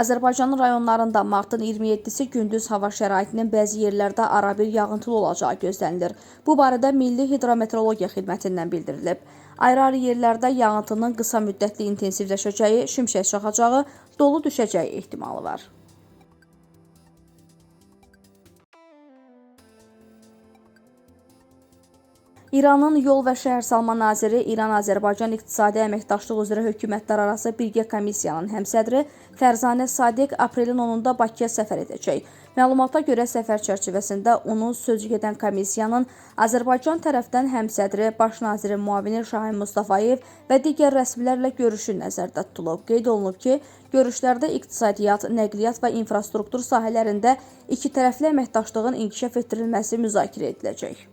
Azərbaycanın rayonlarında martın 27-si gündüz hava şəraitinin bəzi yerlərdə arabir yağıntılı olacağı gözlənilir. Bu barədə Milli Hidrometeorologiya Xidmətindən bildirilib. Ayrı-ayrı yerlərdə yağıntının qısa müddətli intensivləşəcəyi, şimşək çaxacağı, dolu düşəcəyi ehtimalı var. İranın Yol və Şəhərsalma naziri İran-Azərbaycan İqtisadi Əməkdaşlıq üzrə hökumətlərarası birgə komissiyanın həmsədri Fərzanə Sadiq aprelin 10-da Bakıya səfər edəcək. Məlumata görə səfər çərçivəsində onun sözügedən komissiyanın Azərbaycan tərəfdən həmsədri, baş nazirin müavini Şahin Mustafayev və digər rəsmilərlə görüşü nəzərdə tutulub. Qeyd olunub ki, görüşlərdə iqtisadiyyat, nəqliyyat və infrastruktur sahələrində ikitərəfli əməkdaşlığın inkişaf etdirilməsi müzakirə ediləcək.